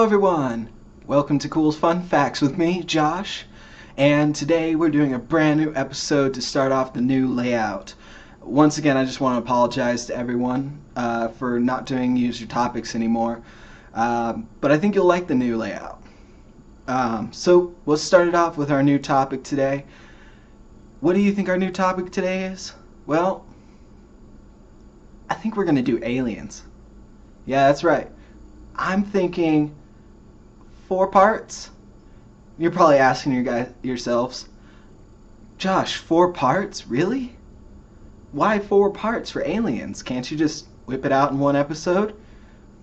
everyone! Welcome to CULZ Fun Facts with me, Josh. And today we're doing a brand new episode to start off the new layout. Once again, I just want to apologize to everyone for not doing user topics anymore. But I think you'll like the new layout. So we'll start it off with our new topic today. What do you think our new topic today is? Well, I think we're going to do aliens. Yeah, that's right. I'm thinking 4 parts. You're probably asking yourselves, Josh, 4 parts? Really? Why 4 parts for aliens? Can't you just whip it out in one episode?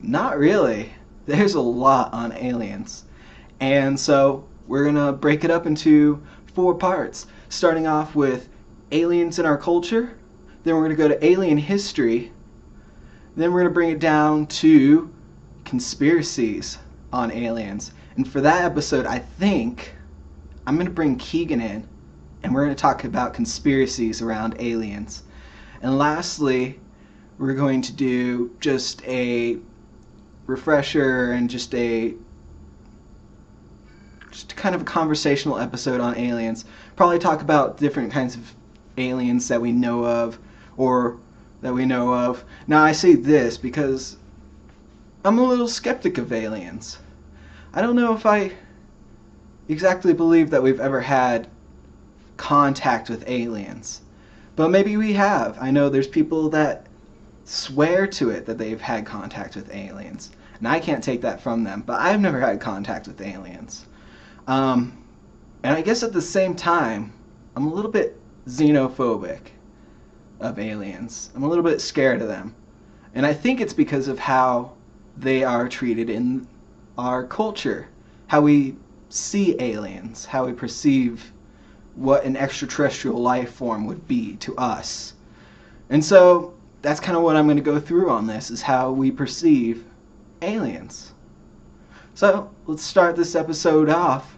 Not really. There's a lot on aliens. And so we're going to break it up into 4 parts, starting off with aliens in our culture. Then we're going to go to alien history. Then we're going to bring it down to conspiracies on aliens. And for that episode, I think I'm going to bring Keegan in, and we're going to talk about conspiracies around aliens. And lastly, we're going to do just a refresher and just kind of a conversational episode on aliens. Probably talk about different kinds of aliens that we know of, or that we know of. Now I say this because I'm a little skeptic of aliens. I don't know if I exactly believe that we've ever had contact with aliens. But maybe we have. I know there's people that swear to it that they've had contact with aliens. And I can't take that from them. But I've never had contact with aliens. And I guess at the same time, I'm a little bit xenophobic of aliens. I'm a little bit scared of them. And I think it's because of how they are treated in our culture, how we see aliens, how we perceive what an extraterrestrial life form would be to us. And so that's kind of what I'm going to go through on this, is how we perceive aliens. So let's start this episode off.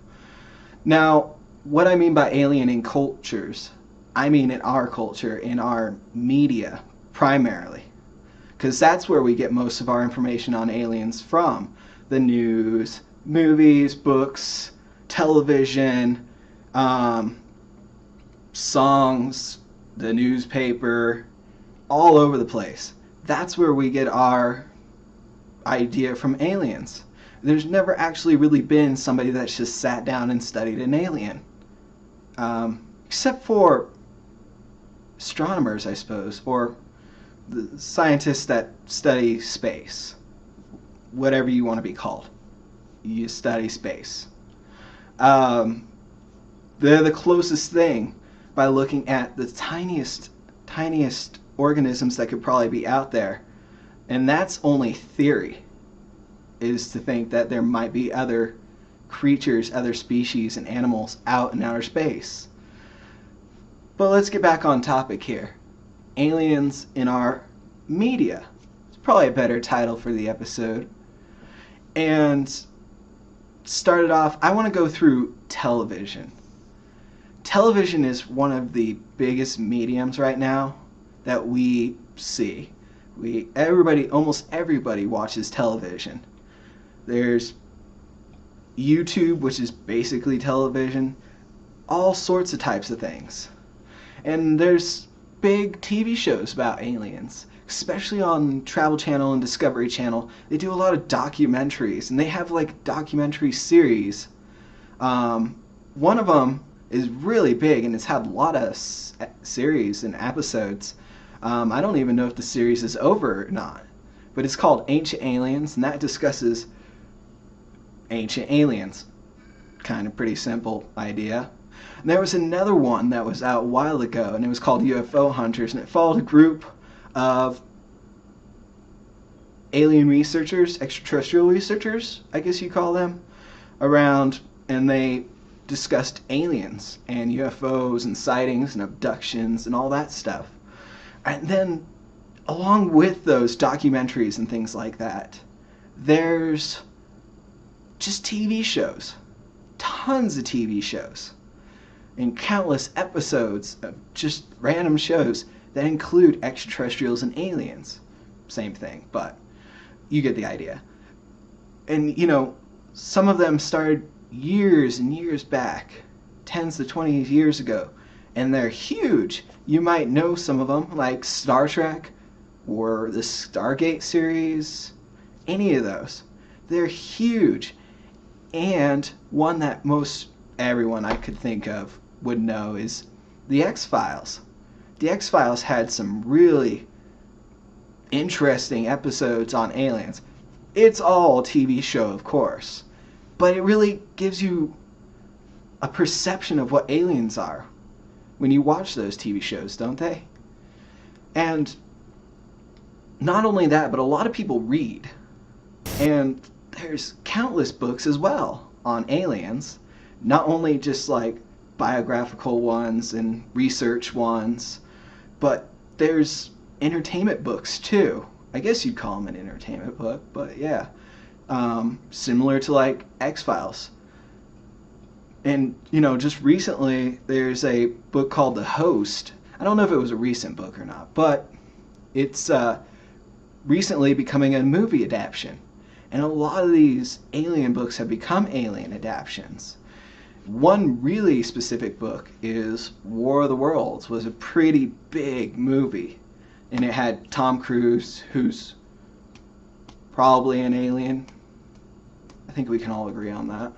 Now, what I mean by alien in cultures, I mean in our culture, in our media primarily. Because that's where we get most of our information on aliens from. The news, movies, books, television, songs, the newspaper, all over the place. That's where we get our idea from aliens. There's never actually really been somebody that's just sat down and studied an alien. Except for astronomers, I suppose, or the scientists that study space. Whatever you want to be called. You study space. They're the closest thing by looking at the tiniest organisms that could probably be out there. And that's only theory, is to think that there might be other creatures, other species and animals out in outer space. But let's get back on topic here. Aliens in our media. It's probably a better title for the episode. And started off, I want to go through television. Television is one of the biggest mediums right now that we see. Almost everybody watches television. There's YouTube, which is basically television, all sorts of types of things. And there's big TV shows about aliens, especially on Travel Channel and Discovery Channel. They do a lot of documentaries, and they have like documentary series. One of them is really big, and it's had a lot of series and episodes. I don't even know if the series is over or not, but it's called Ancient Aliens, and that discusses ancient aliens. Kind of pretty simple idea. And there was another one that was out a while ago, and it was called UFO Hunters, and it followed a group of alien researchers, extraterrestrial researchers, I guess you call them, around, and they discussed aliens and UFOs and sightings and abductions and all that stuff. And then, along with those documentaries and things like that, there's just TV shows. Tons of TV shows. And countless episodes of just random shows that include extraterrestrials and aliens. Same thing, but you get the idea. And, you know, Some of them started years and years back, tens to 20 years ago, and they're huge. You might know some of them, like Star Trek or the Stargate series, any of those. They're huge. And one that most everyone I could think of would know is the X-Files. The X-Files had some really interesting episodes on aliens. It's all a TV show, of course, but it really gives you a perception of what aliens are when you watch those TV shows, don't they? And not only that, but a lot of people read. And there's countless books as well on aliens, not only just like biographical ones and research ones, but there's entertainment books too. I guess you'd call them an entertainment book, but yeah. Similar to like X-Files. And, you know, just recently there's a book called The Host. I don't know if it was a recent book or not, but it's recently becoming a movie adaptation. And a lot of these alien books have become alien adaptations. One really specific book is War of the Worlds, was a pretty big movie. And it had Tom Cruise, who's probably an alien. I think we can all agree on that.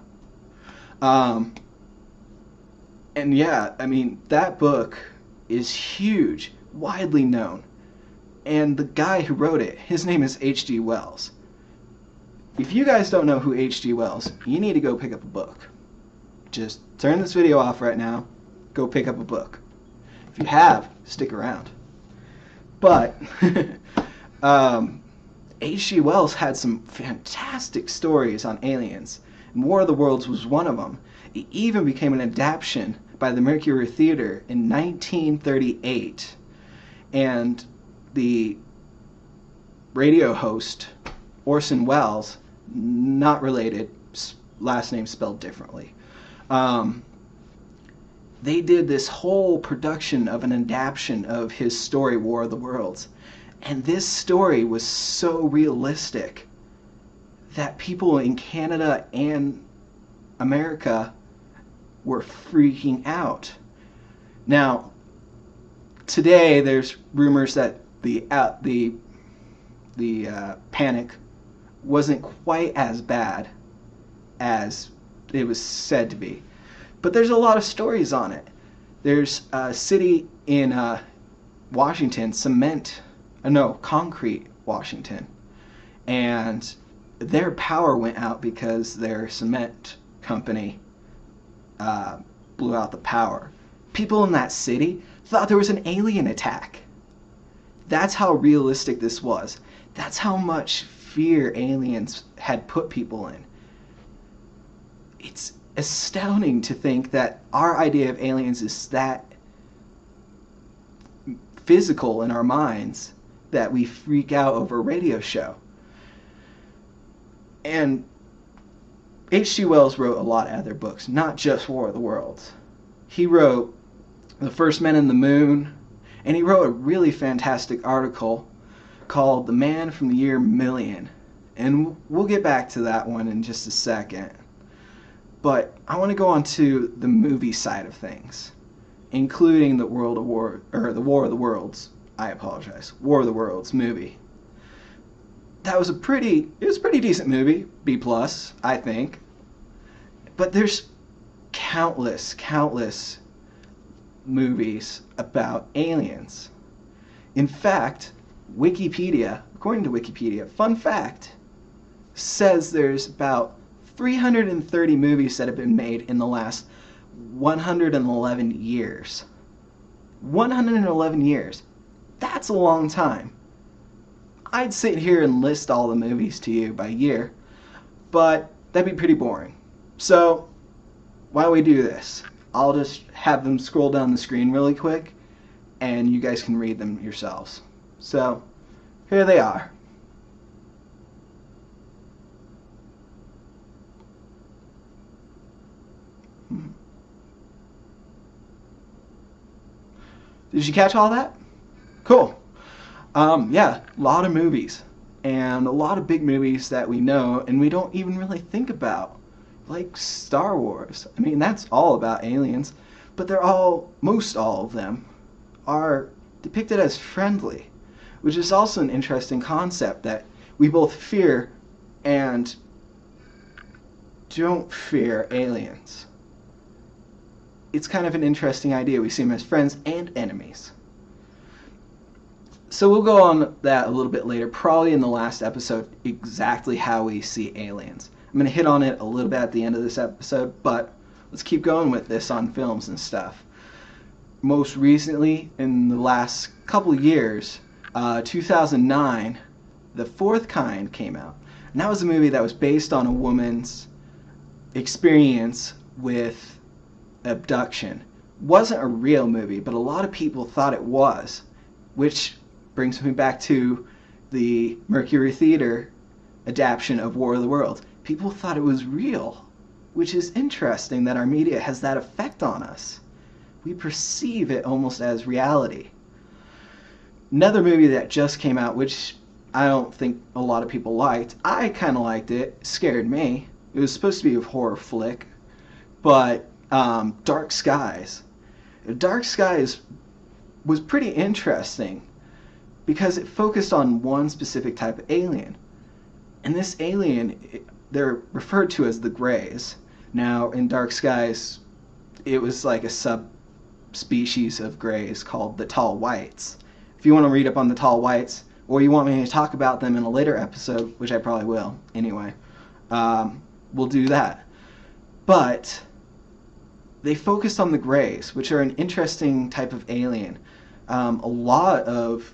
And yeah, I mean, that book is huge, widely known. And the guy who wrote it, his name is H.G. Wells. If you guys don't know who H.G. Wells, you need to go pick up a book. Just turn this video off right now, go pick up a book. If you have, stick around. But H.G. Wells had some fantastic stories on aliens. And War of the Worlds was one of them. It even became an adaptation by the Mercury Theater in 1938. And the radio host, Orson Welles, not related, last name spelled differently, they did this whole production of an adaptation of his story, War of the Worlds. And this story was so realistic that people in Canada and America were freaking out. Now, today there's rumors that the panic wasn't quite as bad as it was said to be. But there's a lot of stories on it. There's a city in Washington, concrete Washington, and their power went out because their cement company blew out the power. People in that city thought there was an alien attack. That's how realistic this was. That's how much fear aliens had put people in. It's astounding to think that our idea of aliens is that physical in our minds that we freak out over a radio show. And H.G. Wells wrote a lot of other books, not just War of the Worlds. He wrote The First Men in the Moon, and he wrote a really fantastic article called The Man from the Year Million. And we'll get back to that one in just a second. But I want to go on to the movie side of things, including the War of the Worlds. I apologize. War of the Worlds movie. It was a pretty decent movie, B+, I think. But there's countless movies about aliens. In fact, Wikipedia, according to Wikipedia, fun fact, says there's about 330 movies that have been made in the last 111 years. 111 years. That's a long time. I'd sit here and list all the movies to you by year, but that'd be pretty boring. So, why don't we do this? I'll just have them scroll down the screen really quick, and you guys can read them yourselves. So, here they are. Did you catch all that? Cool. Yeah, a lot of movies. and a lot of big movies that we know and we don't even really think about, like Star Wars. I mean, that's all about aliens, but most all of them are depicted as friendly, which is also an interesting concept that we both fear and don't fear aliens. It's kind of an interesting idea. We see them as friends and enemies. So we'll go on that a little bit later, probably in the last episode, exactly how we see aliens. I'm going to hit on it a little bit at the end of this episode, but let's keep going with this on films and stuff. Most recently, in the last couple of years, 2009, The Fourth Kind came out. And that was a movie that was based on a woman's experience with abduction. Wasn't a real movie, but a lot of people thought it was, which brings me back to the Mercury Theater adaptation of War of the Worlds. People thought it was real, which is interesting that our media has that effect on us. We perceive it almost as reality. Another movie that just came out, which I don't think a lot of people liked. I kind of liked it. It scared me. It was supposed to be a horror flick, but Dark Skies. Dark Skies was pretty interesting because it focused on one specific type of alien. And this alien, they're referred to as the Greys. Now, in Dark Skies, it was like a subspecies of Greys called the Tall Whites. If you want to read up on the Tall Whites, or you want me to talk about them in a later episode, which I probably will anyway, we'll do that. But they focused on the Greys, which are an interesting type of alien. A lot of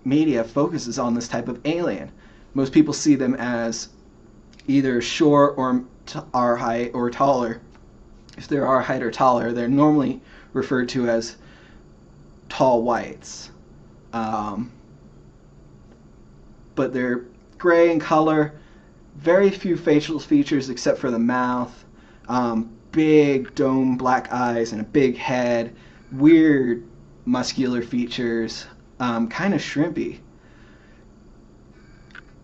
media focuses on this type of alien. Most people see them as either short or our height or taller. If they're our height or taller, they're normally referred to as tall whites. But they're gray in color, very few facial features except for the mouth, big dome black eyes and a big head, weird muscular features, kind of shrimpy.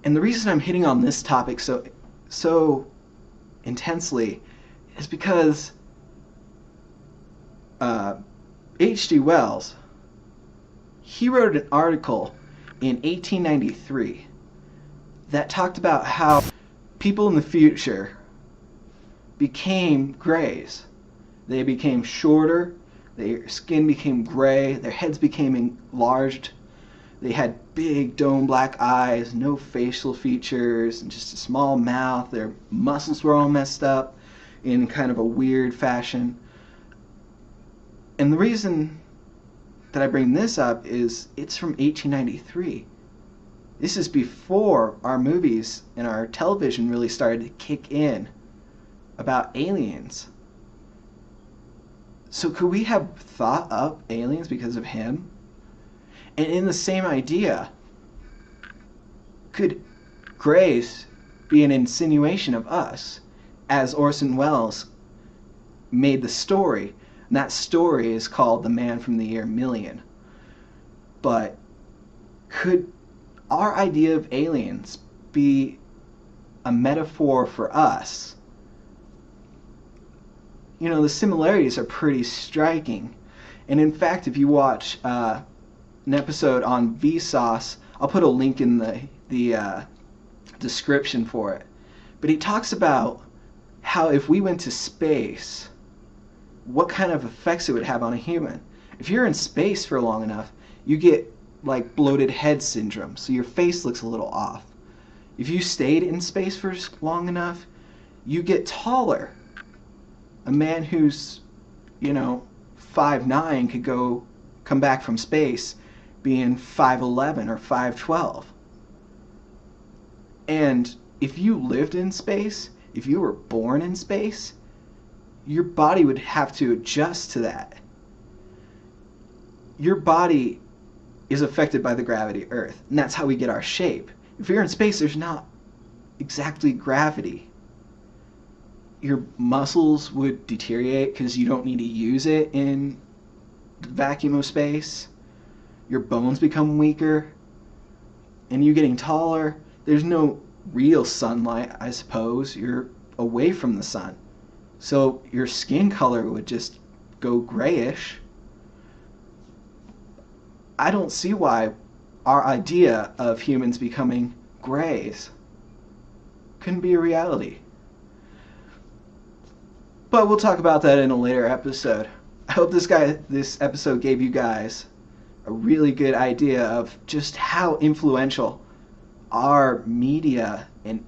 And the reason I'm hitting on this topic so intensely is because H.G. Wells, he wrote an article in 1893 that talked about how people in the future became grays. They became shorter, their skin became gray, their heads became enlarged, they had big dome black eyes, no facial features, and just a small mouth. Their muscles were all messed up in kind of a weird fashion. And the reason that I bring this up is it's from 1893. This is before our movies and our television really started to kick in about aliens. So could we have thought up aliens because of him? And in the same idea, could grays be an insinuation of us, as Orson Welles made the story? And that story is called The Man from the Year Million. But could our idea of aliens be a metaphor for us? You know, the similarities are pretty striking. And in fact, if you watch an episode on Vsauce, I'll put a link in the description for it. But he talks about how if we went to space, what kind of effects it would have on a human. If you're in space for long enough, you get like bloated head syndrome, so your face looks a little off. If you stayed in space for long enough, you get taller. A man who's, 5'9" could come back from space being 5'11" or 5'12". And if you lived in space, if you were born in space, your body would have to adjust to that. Your body is affected by the gravity of Earth, and that's how we get our shape. If you're in space, there's not exactly gravity. Your muscles would deteriorate because you don't need to use it in the vacuum of space. Your bones become weaker, and you getting taller, there's no real sunlight, I suppose. You're away from the sun. So your skin color would just go grayish. I don't see why our idea of humans becoming grays couldn't be a reality. But we'll talk about that in a later episode. I hope this episode gave you guys a really good idea of just how influential our media and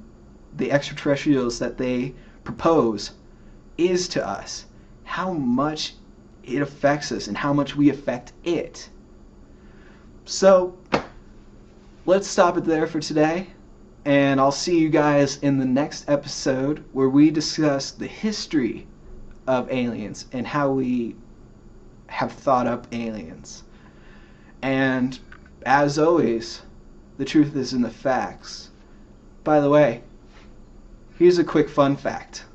the extraterrestrials that they propose is to us. How much it affects us and how much we affect it. So, let's stop it there for today. And I'll see you guys in the next episode where we discuss the history of aliens and how we have thought up aliens. And as always, the truth is in the facts. By the way, here's a quick fun fact.